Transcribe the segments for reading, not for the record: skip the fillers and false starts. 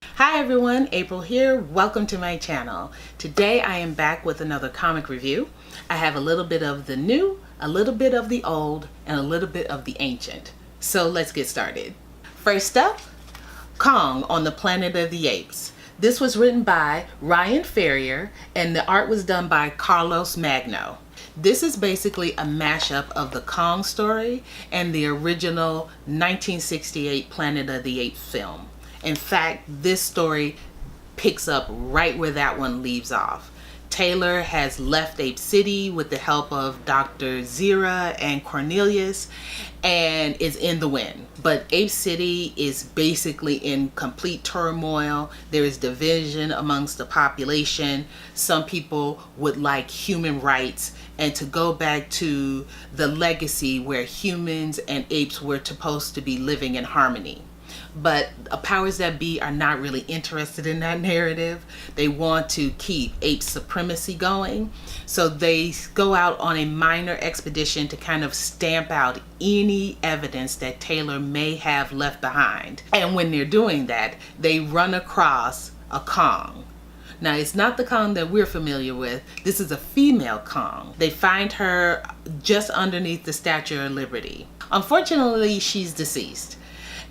Hi everyone, April here. Welcome to my channel. Today I am back with another comic review. I have a little bit of the new, a little bit of the old, and a little bit of the ancient. So let's get started. First up, Kong on the Planet of the Apes. This was written by Ryan Ferrier and the art was done by Carlos Magno. This is basically a mashup of the Kong story and the original 1968 Planet of the Apes film. In fact, this story picks up right where that one leaves off. Taylor has left Ape City with the help of Dr. Zira and Cornelius and is in the wind. But Ape City is basically in complete turmoil. There is division amongst the population. Some people would like human rights and to go back to the legacy where humans and apes were supposed to be living in harmony. But powers that be are not really interested in that narrative. They want to keep ape supremacy going. So they go out on a minor expedition to kind of stamp out any evidence that Taylor may have left behind. And when they're doing that, they run across a Kong. Now, it's not the Kong that we're familiar with. This is a female Kong. They find her just underneath the Statue of Liberty. Unfortunately, she's deceased.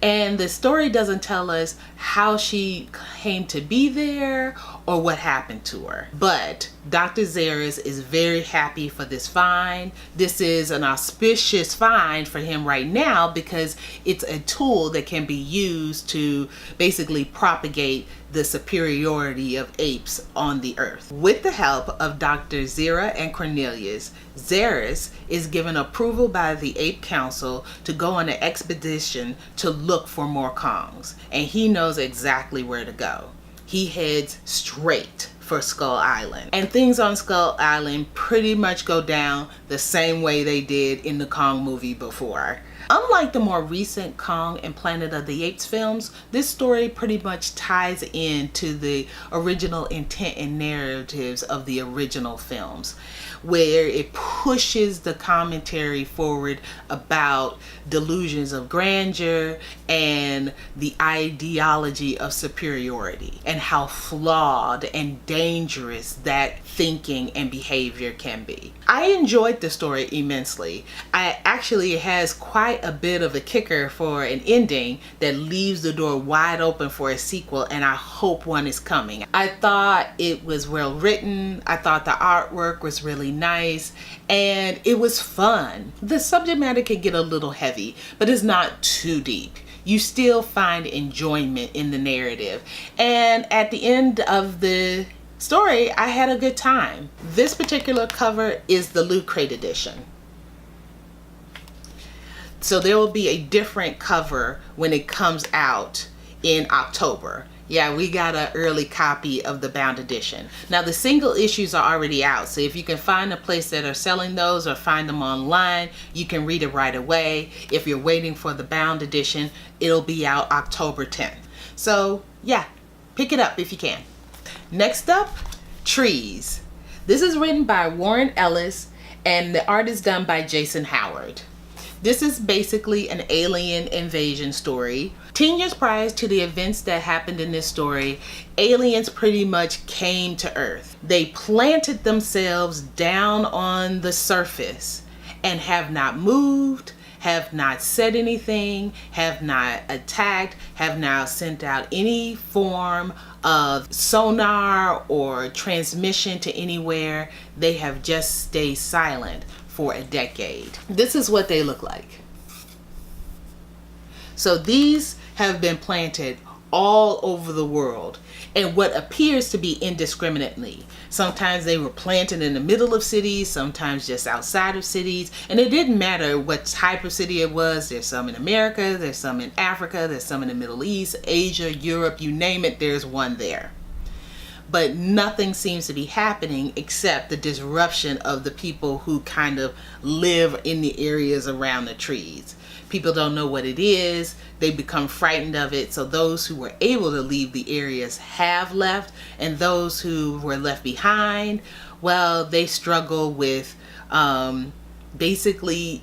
And the story doesn't tell us how she came to be there or what happened to her. But Dr. Zaris is very happy for this find. This is an auspicious find for him right now because it's a tool that can be used to basically propagate the superiority of apes on the earth. With the help of Dr. Zira and Cornelius, Zaris is given approval by the Ape Council to go on an expedition to look for more Kongs. And he knows exactly where to go. He heads straight for Skull Island. And things on Skull Island pretty much go down the same way they did in the Kong movie before. Unlike the more recent Kong and Planet of the Apes films, this story pretty much ties into the original intent and narratives of the original films, where it pushes the commentary forward about delusions of grandeur and the ideology of superiority and how flawed and dangerous that thinking and behavior can be. I enjoyed the story immensely. It has quite a bit of a kicker for an ending that leaves the door wide open for a sequel, and I hope one is coming. I thought it was well written. I thought the artwork was really nice and it was fun. The subject matter can get a little heavy, but it's not too deep. You still find enjoyment in the narrative, and at the end of the story I had a good time. This particular cover is the Loot Crate edition. So there will be a different cover when it comes out in October. Yeah, we got an early copy of the bound edition. Now the single issues are already out, so if you can find a place that are selling those or find them online, you can read it right away. If you're waiting for the bound edition, it'll be out October 10th. So yeah, pick it up if you can. Next up, Trees. This is written by Warren Ellis and the art is done by Jason Howard. This is basically an alien invasion story. 10 years prior to the events that happened in this story, aliens pretty much came to Earth. They planted themselves down on the surface and have not moved, have not said anything, have not attacked, have not sent out any form of sonar or transmission to anywhere. They have just stayed silent for a decade. This is what they look like. So these have been planted all over the world and what appears to be indiscriminately. Sometimes they were planted in the middle of cities, sometimes just outside of cities, and it didn't matter what type of city it was. There's some in America, there's some in Africa, there's some in the Middle East, Asia, Europe, you name it, there's one there. But nothing seems to be happening except the disruption of the people who kind of live in the areas around the trees. People don't know what it is. They become frightened of it. So those who were able to leave the areas have left, and those who were left behind, well, they struggle with basically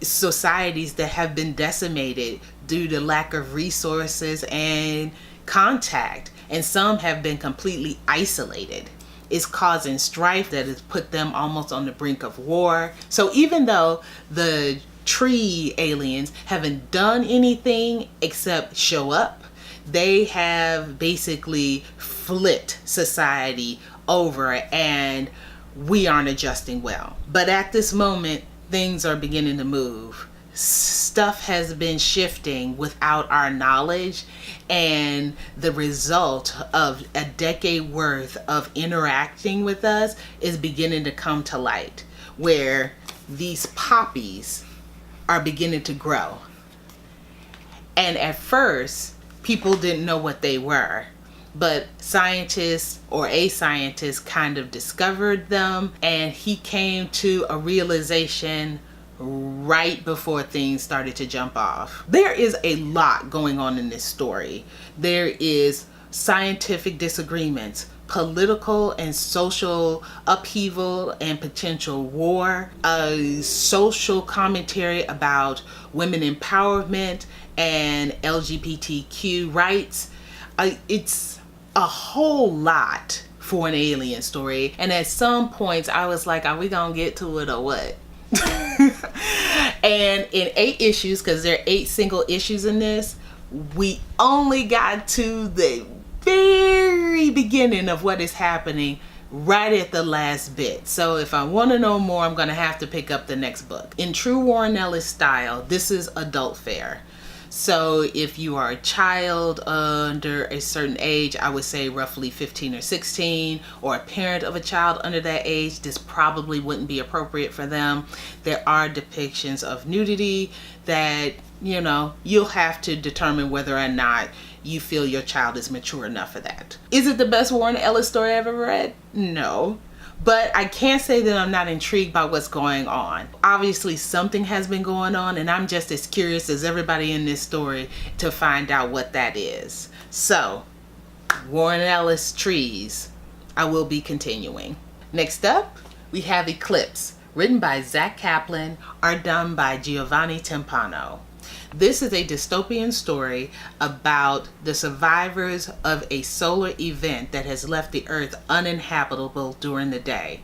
societies that have been decimated due to lack of resources and contact, and some have been completely isolated. It's causing strife that has put them almost on the brink of war. So even though the tree aliens haven't done anything except show up, they have basically flipped society over, and we aren't adjusting well. But at this moment, things are beginning to move. Stuff has been shifting without our knowledge, and the result of a decade worth of interacting with us is beginning to come to light, where these poppies are beginning to grow. And at first, people didn't know what they were, but scientists, or a scientist, kind of discovered them, and he came to a realization right before things started to jump off. There is a lot going on in this story. There is scientific disagreements, political and social upheaval and potential war, a social commentary about women empowerment and LGBTQ rights. It's a whole lot for an alien story, and at some points I was like, are we gonna get to it or what? And in 8 issues, because there are 8 single issues in this, we only got to the very beginning of what is happening right at the last bit. So if I want to know more, I'm going to have to pick up the next book. In true Warren Ellis style, this is adult fare. So if you are a child under a certain age, I would say roughly 15 or 16, or a parent of a child under that age, this probably wouldn't be appropriate for them. There are depictions of nudity that, you know, you'll have to determine whether or not you feel your child is mature enough for that. Is it the best Warren Ellis story I've ever read? No. But I can't say that I'm not intrigued by what's going on. Obviously something has been going on, and I'm just as curious as everybody in this story to find out what that is. So, Warren Ellis Trees, I will be continuing. Next up, we have Eclipse, written by Zach Kaplan, art done by Giovanni Timpano. This is a dystopian story about the survivors of a solar event that has left the earth uninhabitable during the day.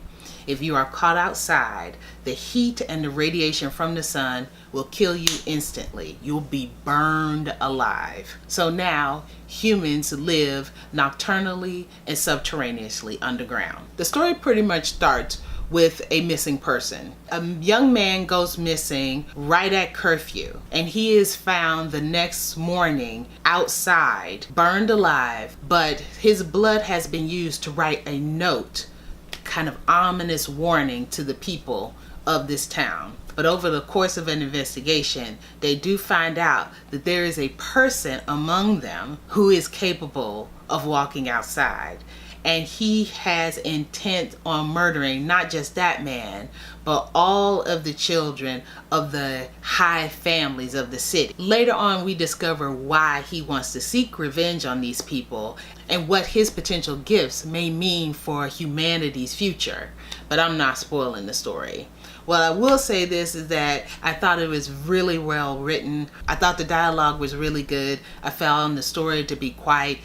If you are caught outside, the heat and the radiation from the sun will kill you instantly. You'll be burned alive. So now humans live nocturnally and subterraneously underground. The story pretty much starts with a missing person. A young man goes missing right at curfew, and he is found the next morning outside, burned alive, but his blood has been used to write a note, kind of ominous warning to the people of this town. But over the course of an investigation, they do find out that there is a person among them who is capable of walking outside. And he has intent on murdering not just that man, but all of the children of the high families of the city. Later on, we discover why he wants to seek revenge on these people and what his potential gifts may mean for humanity's future. But I'm not spoiling the story. What I will say this is that I thought it was really well written. I thought the dialogue was really good. I found the story to be quite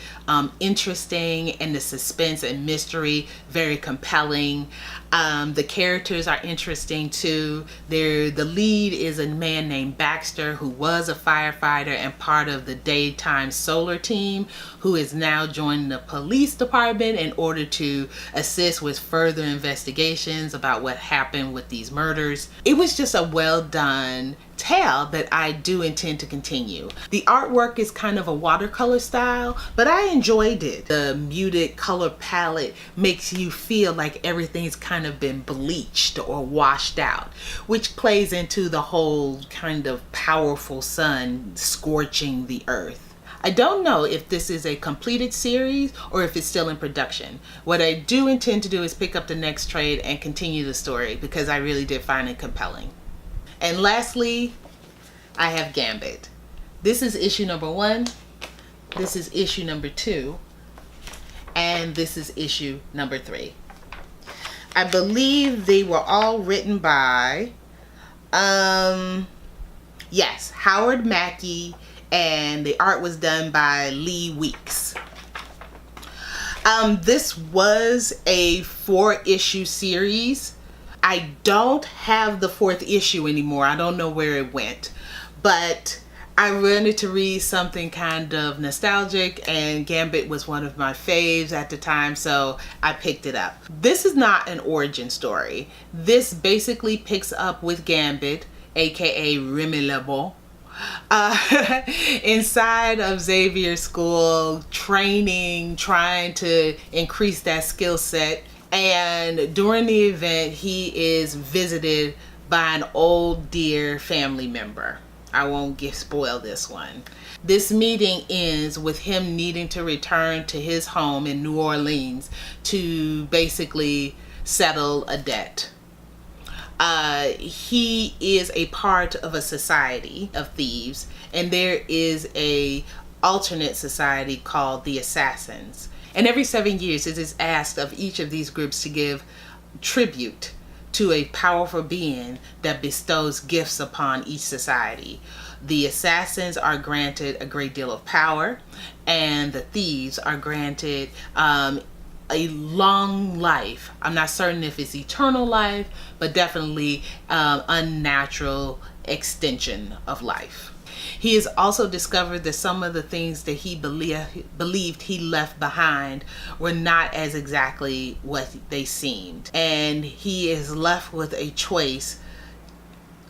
interesting, and the suspense and mystery very compelling. The characters are interesting too. The lead is a man named Baxter, who was a firefighter and part of the daytime solar team, who is now joining the police department in order to assist with further investigations about what happened with these murders. It was just a well done tale that I do intend to continue. The artwork is kind of a watercolor style, but I enjoyed it. The muted color palette makes you feel like everything's kind of been bleached or washed out, which plays into the whole kind of powerful sun scorching the earth. I don't know if this is a completed series or if it's still in production. What I do intend to do is pick up the next trade and continue the story, because I really did find it compelling. And lastly, I have Gambit. This is issue number 1. This is issue number 2. And this is issue number 3. I believe they were all written by Yes, Howard Mackey, and the art was done by Lee Weeks. This was a 4-issue series. I don't have the 4th issue anymore. I don't know where it went, but I wanted to read something kind of nostalgic, and Gambit was one of my faves at the time, so I picked it up. This is not an origin story. This basically picks up with Gambit, aka Remy LeBeau, inside of Xavier's school, training, trying to increase that skill set. And during the event, he is visited by an old dear family member. I won't spoil this one. This meeting ends with him needing to return to his home in New Orleans to basically settle a debt. He is a part of a society of thieves, and there is a alternate society called the Assassins. And every 7 years it is asked of each of these groups to give tribute to a powerful being that bestows gifts upon each society. The Assassins are granted a great deal of power, and the thieves are granted a long life. I'm not certain if it's eternal life, but definitely unnatural extension of life. He has also discovered that some of the things that he believed he left behind were not as exactly what they seemed. And he is left with a choice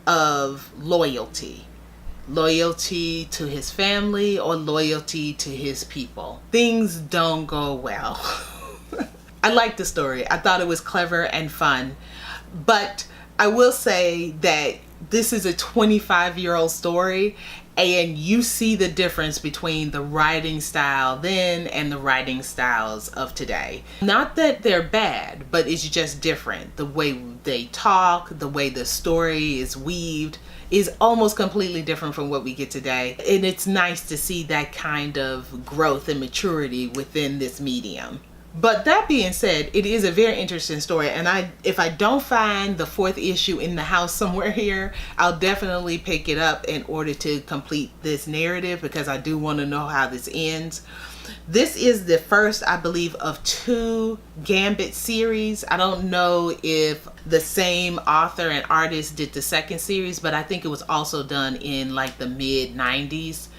of loyalty. Loyalty to his family or loyalty to his people. Things don't go well. I liked the story. I thought it was clever and fun. But I will say that this is a 25-year-old story, and you see the difference between the writing style then and the writing styles of today. Not that they're bad, but it's just different. The way they talk, the way the story is weaved is almost completely different from what we get today. And it's nice to see that kind of growth and maturity within this medium. But that being said, it is a very interesting story, and if I don't find the 4th issue in the house somewhere here, I'll definitely pick it up in order to complete this narrative, because I do want to know how this ends. This is the first, I believe, of 2 Gambit series. I don't know if the same author and artist did the 2nd series, but I think it was also done in like the mid-90s.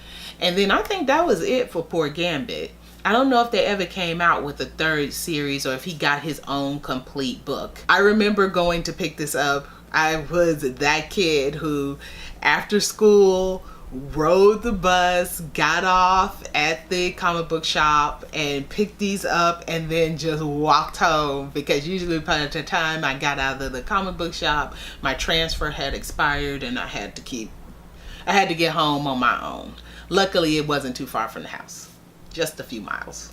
And then I think that was it for poor Gambit. I don't know if they ever came out with a 3rd series or if he got his own complete book. I remember going to pick this up. I was that kid who, after school, rode the bus, got off at the comic book shop and picked these up and then just walked home, because usually by the time I got out of the comic book shop, my transfer had expired and I had to get home on my own. Luckily, it wasn't too far from the house. Just a few miles.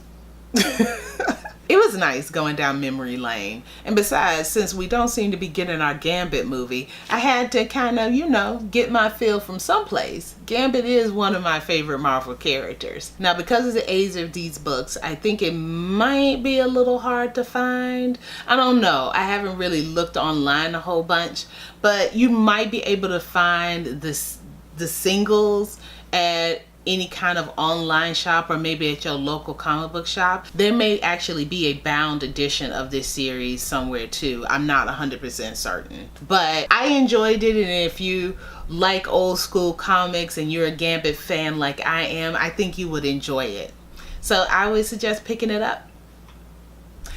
It was nice going down memory lane. And besides, since we don't seem to be getting our Gambit movie, I had to kind of, get my feel from someplace. Gambit is one of my favorite Marvel characters. Now, because of the age of these books, I think it might be a little hard to find. I don't know. I haven't really looked online a whole bunch, but you might be able to find the singles at any kind of online shop, or maybe at your local comic book shop. There may actually be a bound edition of this series somewhere too. I'm not 100% certain, but I enjoyed it. And if you like old school comics and you're a Gambit fan like I am, I think you would enjoy it. So I would suggest picking it up.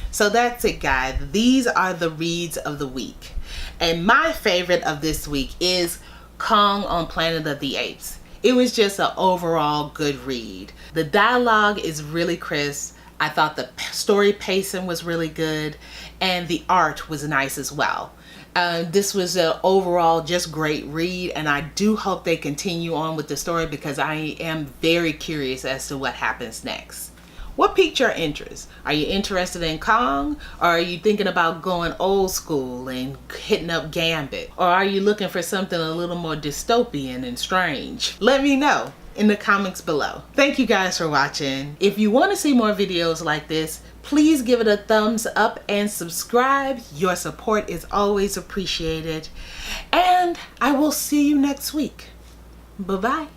So that's it, guys. These are the reads of the week. And my favorite of this week is Kong on Planet of the Apes. It was just an overall good read. The dialogue is really crisp. I thought the story pacing was really good, and the art was nice as well. This was an overall just great read, and I do hope they continue on with the story, because I am very curious as to what happens next. What piqued your interest? Are you interested in Kong? Or are you thinking about going old school and hitting up Gambit? Or are you looking for something a little more dystopian and strange? Let me know in the comments below. Thank you guys for watching. If you want to see more videos like this, please give it a thumbs up and subscribe. Your support is always appreciated. And I will see you next week. Bye-bye.